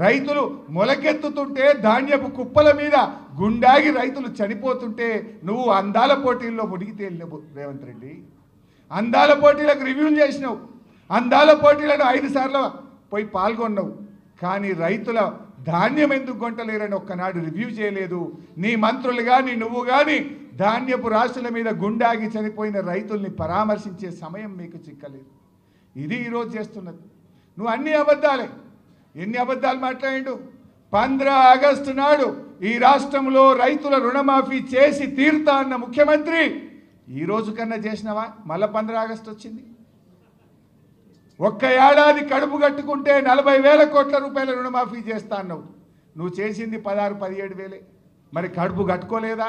రైతులు మొలకెత్తుతుంటే ధాన్యపు కుప్పల మీద గుండాగి రైతులు చనిపోతుంటే నువ్వు అందాల పోటీల్లో మునిగి తేలినవు రేవంత్ రెడ్డి. అందాల పోటీలకు రివ్యూలు చేసినావు, అందాల పోటీలను 5 సార్లు పోయి పాల్గొన్నావు. కానీ రైతుల ధాన్యం ఎందుకు కొంటలేరని ఒక్కనాడు రివ్యూ చేయలేదు. నీ మంత్రులు కానీ నువ్వు కానీ ధాన్యపు రాశుల మీద గుండాగి చనిపోయిన రైతుల్ని పరామర్శించే సమయం మీకు చిక్కలేదు. ఇది ఈరోజు చేస్తున్నది. నువ్వు అన్ని అబద్ధాలే. ఎన్ని అబద్ధాలు మాట్లాడిండు? 15 ఆగస్టు నాడు ఈ రాష్ట్రంలో రైతుల రుణమాఫీ చేసి తీరుతా అన్న ముఖ్యమంత్రి ఈ రోజు కన్నా చేసినావా? మళ్ళీ 15 ఆగస్టు వచ్చింది. ఒక్క ఏడాది కడుపు కట్టుకుంటే 40,000 కోట్ల రూపాయల రుణమాఫీ చేస్తా అన్నావు. నువ్వు చేసింది 16-17 వేలే. మరి కడుపు కట్టుకోలేదా?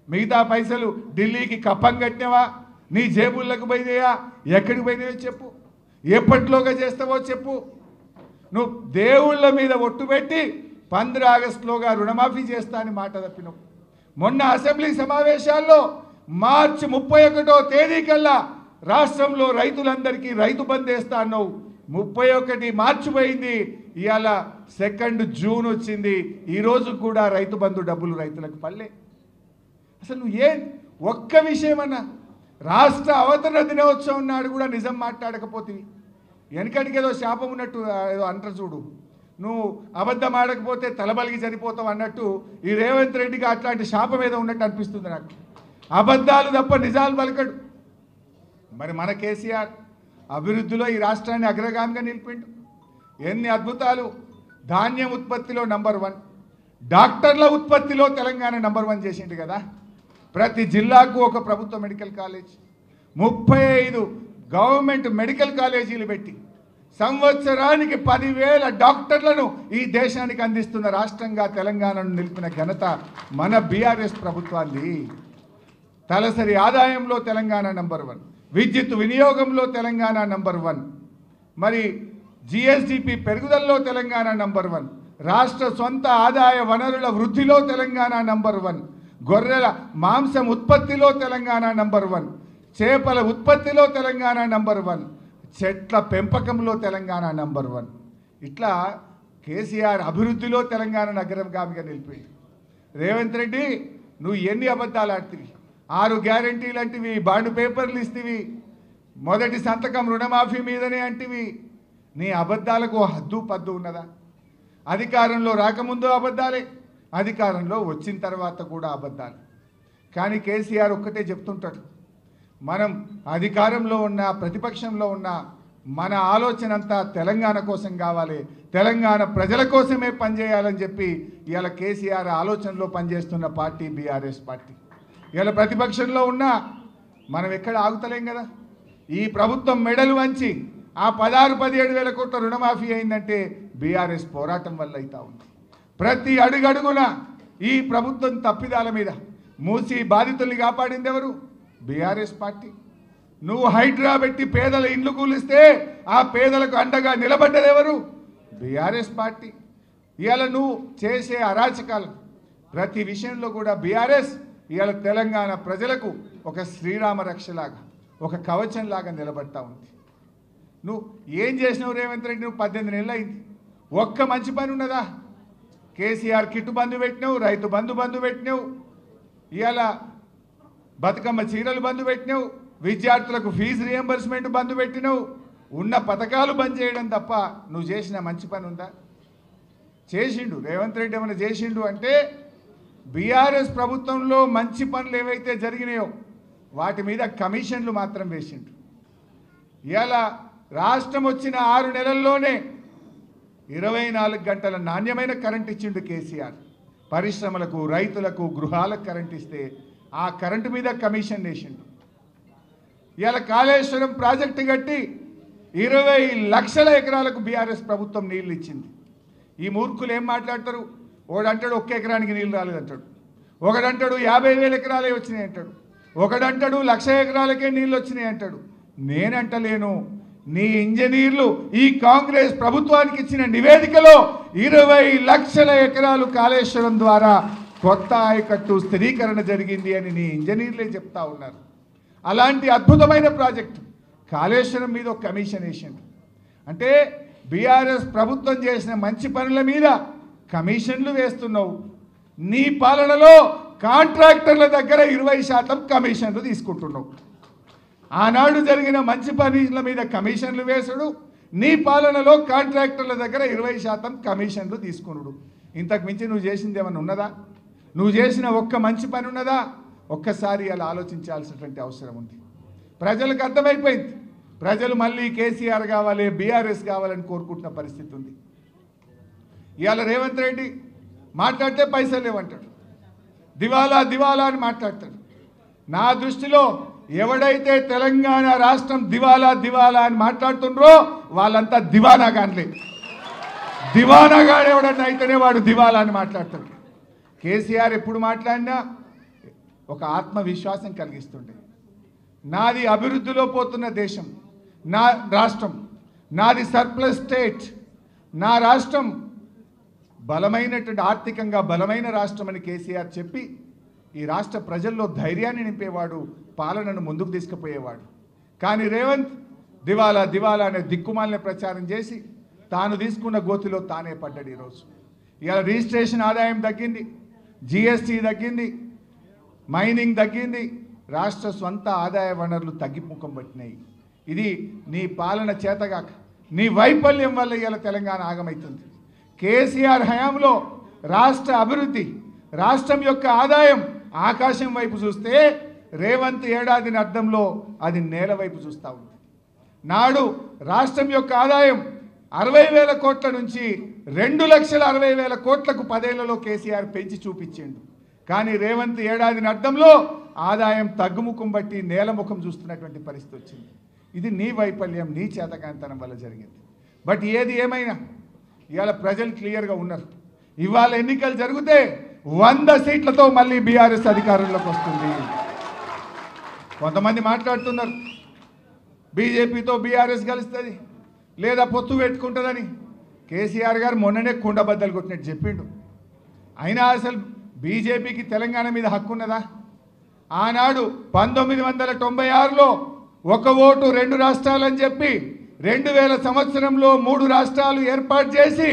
మిగతా పైసలు ఢిల్లీకి కప్పం కట్టినవా? నీ జేబుల్లోకి పోయినాయా? ఎక్కడికి పోయినాయో చెప్పు. ఎప్పటిలోగా చేస్తావో చెప్పు. నువ్వు దేవుళ్ళ మీద ఒట్టు పెట్టి 15 ఆగస్టులోగా రుణమాఫీ చేస్తా అని మాట తప్పినావు. మొన్న అసెంబ్లీ సమావేశాల్లో మార్చి 31వ తేదీ కల్లా రాష్ట్రంలో రైతులందరికీ రైతు బంద్ వేస్తా అన్నావు. 31 మార్చి పోయింది, ఇవాళ 2 జూన్ వచ్చింది. ఈరోజు కూడా రైతు బంధు డబ్బులు రైతులకు పల్లె. అసలు నువ్వు ఒక్క విషయమన్నా రాష్ట్ర అవతరణ దినోత్సవం నాడు కూడా నిజం మాట్లాడకపోతే వెనకటికి ఏదో శాపం ఉన్నట్టు ఏదో అంటారు చూడు, నువ్వు అబద్ధం ఆడకపోతే తలబలిగి చనిపోతావు అన్నట్టు ఈ రేవంత్ రెడ్డికి అట్లాంటి శాపం ఏదో ఉన్నట్టు అనిపిస్తుంది నాకు. అబద్ధాలు తప్ప నిజాలు పలకడు. మరి మన కేసీఆర్ అభివృద్ధిలో ఈ రాష్ట్రాన్ని అగ్రగామిగా నిలిపిండు. ఎన్ని అద్భుతాలు! ధాన్యం ఉత్పత్తిలో నంబర్ 1, డాక్టర్ల ఉత్పత్తిలో తెలంగాణ నంబర్ 1 చేసిండు కదా. ప్రతి జిల్లాకు ఒక ప్రభుత్వ మెడికల్ కాలేజ్, 35 గవర్నమెంట్ మెడికల్ కాలేజీలు పెట్టి సంవత్సరానికి 10,000 డాక్టర్లను ఈ దేశానికి అందిస్తున్న రాష్ట్రంగా తెలంగాణను నిలిపిన ఘనత మన బీఆర్ఎస్ ప్రభుత్వాన్ని. తలసరి ఆదాయంలో తెలంగాణ నంబర్ 1, విద్యుత్ వినియోగంలో తెలంగాణ నంబర్ 1, మరి జిఎస్డిపి పెరుగుదలలో తెలంగాణ నంబర్ 1, రాష్ట్ర సొంత ఆదాయ వనరుల వృద్ధిలో తెలంగాణ నంబర్ 1, గొర్రెల మాంసం ఉత్పత్తిలో తెలంగాణ నంబర్ 1, చేపల ఉత్పత్తిలో తెలంగాణ నంబర్ 1, చెట్ల పెంపకంలో తెలంగాణ నంబర్ 1. ఇట్లా కేసీఆర్ అభివృద్ధిలో తెలంగాణ నగరంగామిగా నిలిపింది. రేవంత్ రెడ్డి నువ్వు ఎన్ని అబద్ధాలు ఆడుతీవి? 6 గ్యారంటీలు అంటివి, బాండ్ పేపర్లు ఇస్తేవి, మొదటి సంతకం రుణమాఫీ మీదనే అంటివి. నీ అబద్ధాలకు హద్దు పద్దు ఉన్నదా? అధికారంలో రాకముందు అబద్ధాలే, అధికారంలో వచ్చిన తర్వాత కూడా అబద్ధాలు. కానీ కేసీఆర్ ఒక్కటే చెప్తుంటాడు, మనం అధికారంలో ఉన్న ప్రతిపక్షంలో ఉన్న మన ఆలోచన అంతా తెలంగాణ కోసం కావాలి, తెలంగాణ ప్రజల కోసమే పనిచేయాలని చెప్పి ఇవాళ కేసీఆర్ ఆలోచనలో పనిచేస్తున్న పార్టీ బీఆర్ఎస్ పార్టీ. ఇవాళ ప్రతిపక్షంలో ఉన్నా మనం ఎక్కడ ఆగుతలేం కదా. ఈ ప్రభుత్వం మెడలు వంచి ఆ 16-17 వేల కోట్ల రుణమాఫీ అయిందంటే బీఆర్ఎస్ పోరాటం వల్ల అవుతా ఉంది. ప్రతి అడుగడుగున ఈ ప్రభుత్వం తప్పిదాల మీద మూసి బాధితుల్ని కాపాడింది ఎవరు? BRS party. నువ్వు హైడ్రా పెట్టి పేదల ఇండ్లు కూలిస్తే ఆ పేదలకు అండగా నిలబడ్డది ఎవరు? BRS party. ఇవాళ నువ్వు చేసే అరాచకాలు ప్రతి విషయంలో కూడా బీఆర్ఎస్ ఇవాళ తెలంగాణ ప్రజలకు ఒక శ్రీరామ రక్షలాగా, ఒక కవచంలాగా నిలబడతా ఉంది. నువ్వు ఏం చేసినావు రేవంత్ రెడ్డి? నువ్వు 18 నెలలు అయింది, ఒక్క మంచి పని ఉన్నదా? కేసీఆర్ కిట్టు బంధు పెట్టినావు, రైతు బంధు పెట్టినావు, ఇవాళ బతుకమ్మ చీరలు బంధు పెట్టినావు, విద్యార్థులకు ఫీజు రియంబర్స్మెంట్ బంధు పెట్టినావు. ఉన్న పథకాలు బంద్ చేయడం తప్ప నువ్వు చేసిన మంచి పని ఉందా? చేసిండు రేవంత్ రెడ్డి. ఏమైనా చేసిండు అంటే బీఆర్ఎస్ ప్రభుత్వంలో మంచి పనులు ఏవైతే జరిగినాయో వాటి మీద కమిషన్లు మాత్రం వేసిండు. ఇవాళ రాష్ట్రం వచ్చిన 6 నెలల్లోనే 24 గంటల నాణ్యమైన కరెంట్ ఇచ్చిండు కేసీఆర్. పరిశ్రమలకు, రైతులకు, గృహాలకు కరెంట్ ఇస్తే ఆ కరెంటు మీద కమిషన్ వేసిండు. ఇవాళ కాళేశ్వరం ప్రాజెక్టు కట్టి 20 లక్షల ఎకరాలకు బీఆర్ఎస్ ప్రభుత్వం నీళ్ళు ఇచ్చింది. ఈ మూర్ఖులు ఏం మాట్లాడతారు? ఒకడంటాడు 1 ఎకరానికి నీళ్ళు రాలేదంటాడు, ఒకడంటాడు 50,000 ఎకరాలే వచ్చినాయి అంటాడు, ఒకడంటాడు 1,00,000 ఎకరాలకే నీళ్ళు వచ్చినాయి అంటాడు. నేనంటలేను, నీ ఇంజనీర్లు ఈ కాంగ్రెస్ ప్రభుత్వానికి ఇచ్చిన నివేదికలో 20 లక్షల ఎకరాలు కాళేశ్వరం ద్వారా కొత్త ఆయకట్టు స్థిరీకరణ జరిగింది అని నీ ఇంజనీర్లే చెప్తా ఉన్నారు. అలాంటి అద్భుతమైన ప్రాజెక్టు కాళేశ్వరం మీద ఒక కమిషన్ వేసిండు. అంటే బీఆర్ఎస్ ప్రభుత్వం చేసిన మంచి పనుల మీద కమిషన్లు వేస్తున్నావు. నీ పాలనలో కాంట్రాక్టర్ల దగ్గర 20% కమిషన్లు తీసుకుంటున్నావు. ఆనాడు జరిగిన మంచి పనుల మీద కమిషన్లు వేసుడు, నీ పాలనలో కాంట్రాక్టర్ల దగ్గర 20% కమిషన్లు తీసుకునుడు. ఇంతకు మించి నువ్వు చేసింది ఏమన్నా ఉన్నదా? నువ్వు చేసిన ఒక్క మంచి పని ఉన్నదా? ఒక్కసారి అలా ఆలోచించాల్సినటువంటి అవసరం ఉంది. ప్రజలకు అర్థమైపోయింది. ప్రజలు మళ్ళీ కేసీఆర్ కావాలి, బీఆర్ఎస్ కావాలని కోరుకుంటున్న పరిస్థితి ఉంది. ఇవాళ రేవంత్ రెడ్డి మాట్లాడితే పైసలు లేవంటాడు, దివాలా దివాలా అని మాట్లాడతాడు. నా దృష్టిలో ఎవడైతే తెలంగాణ రాష్ట్రం దివాలా దివాలా అని మాట్లాడుతుండ్రో వాళ్ళంతా దివానా కానిలే. దివానాగాడు ఎవడన్నా అయితేనే వాడు దివాలా అని మాట్లాడతాడు. కేసీఆర్ ఎప్పుడు మాట్లాడినా ఒక ఆత్మవిశ్వాసం కలిగిస్తుండే. నాది అభివృద్ధిలో పోతున్న దేశం, నా రాష్ట్రం, నాది సర్ప్లస్ స్టేట్, నా రాష్ట్రం బలమైనటువంటి ఆర్థికంగా బలమైన రాష్ట్రం అని కేసీఆర్ చెప్పి ఈ రాష్ట్ర ప్రజల్లో ధైర్యాన్ని నింపేవాడు, పాలనను ముందుకు తీసుకుపోయేవాడు. కానీ రేవంత్ దివాలా దివాలా అనే దిక్కుమాలిన ప్రచారం చేసి తాను తీసుకున్న గోతిలో తానే పడ్డాడు. ఈరోజు ఇవాళ రిజిస్ట్రేషన్ ఆదాయం తగ్గింది, జిఎస్టీ తగ్గింది, మైనింగ్ తగ్గింది, రాష్ట్ర స్వంత ఆదాయ వనరులు తగ్గిముఖం పట్టినాయి. ఇది నీ పాలన చేతగాక, నీ వైఫల్యం వల్ల ఇవాళ తెలంగాణ ఆగమవుతుంది. కేసీఆర్ హయాంలో రాష్ట్ర అభివృద్ధి, రాష్ట్రం యొక్క ఆదాయం ఆకాశం వైపు చూస్తే రేవంత్ ఏడాదిని అర్థంలో అది నేల వైపు చూస్తూ ఉంది. నాడు రాష్ట్రం యొక్క ఆదాయం 60,000 కోట్ల నుంచి 2,60,000 కోట్లకు 10 ఏళ్లలో కేసీఆర్ పెంచి చూపించిండు. కానీ రేవంత్ ఏడాదిని అర్థంలో ఆదాయం తగ్గుముఖం బట్టి నేలముఖం చూస్తున్నటువంటి పరిస్థితి వచ్చింది. ఇది నీ వైఫల్యం, నీ చేతకాంతనం వల్ల జరిగింది. బట్ ఏది ఏమైనా ఇవాళ ప్రజలు క్లియర్గా ఉన్నారు. ఇవాళ ఎన్నికలు జరిగితే 100 సీట్లతో మళ్ళీ బీఆర్ఎస్ అధికారంలోకి వస్తుంది. కొంతమంది మాట్లాడుతున్నారు బీజేపీతో బీఆర్ఎస్ కలుస్తుంది లేదా పొత్తు పెట్టుకుంటుందని. కేసీఆర్ గారు మొన్ననే కుండబద్దలు కొట్టినట్టు చెప్పిండు. అయినా అసలు బీజేపీకి తెలంగాణ మీద హక్కు ఉన్నదా? ఆనాడు 1996లో 1 ఓటు 2 రాష్ట్రాలని చెప్పి 2000 సంవత్సరంలో 3 రాష్ట్రాలు ఏర్పాటు చేసి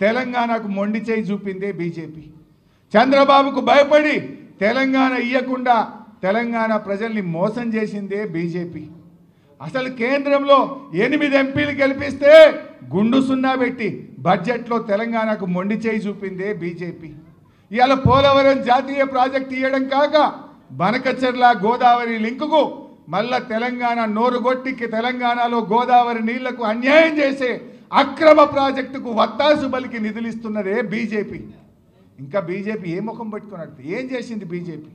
తెలంగాణకు మొండి చేయి చూపిందే బీజేపీ. చంద్రబాబుకు భయపడి తెలంగాణ ఇయ్యకుండా తెలంగాణ ప్రజల్ని మోసం చేసిందే బీజేపీ. అసలు కేంద్రంలో 8 ఎంపీలు గెలిపిస్తే గుండు సున్నా పెట్టి బడ్జెట్లో తెలంగాణకు మొండి చేయి చూపిందే బీజేపీ. ఇవాళ పోలవరం జాతీయ ప్రాజెక్టు ఇవ్వడం కాక బనకచెర్ల గోదావరి లింకుకు మళ్ళా తెలంగాణ నోరుగొట్టికి తెలంగాణలో గోదావరి నీళ్లకు అన్యాయం చేసే అక్రమ ప్రాజెక్టుకు వత్తాసు బలికి నిధులిస్తున్నదే బీజేపీ. ఇంకా బీజేపీ ఏ ముఖం పెట్టుకున్నట్టు ఏం చేసింది బీజేపీ?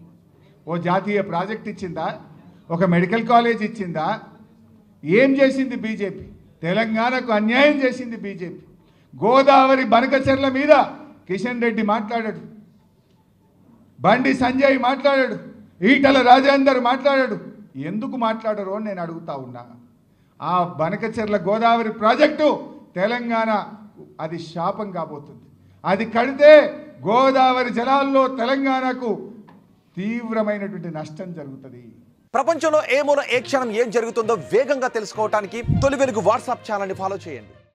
ఓ జాతీయ ప్రాజెక్ట్ ఇచ్చిందా? ఒక మెడికల్ కాలేజ్ ఇచ్చిందా? ఏం చేసింది బీజేపీ? తెలంగాణకు అన్యాయం చేసింది బీజేపీ. గోదావరి బనకచెర్ల మీద కిషన్ రెడ్డి మాట్లాడాడు, బండి సంజయ్ మాట్లాడాడు, ఈటల రాజేందర్ మాట్లాడాడు. ఎందుకు మాట్లాడరు అని నేను అడుగుతా ఉన్నా. ఆ బనకచెర్ల గోదావరి ప్రాజెక్టు తెలంగాణ అది శాపం కాబోతుంది. అది కడితే గోదావరి జలాల్లో తెలంగాణకు తీవ్రమైనటువంటి నష్టం జరుగుతుంది. ప్రపంచంలో ఏ మూల ఏ క్షణం ఏం జరుగుతుందో వేగంగా తెలుసుకోవడానికి తొలి వెలుగు వాట్సాప్ ఛానల్ని ఫాలో చేయండి.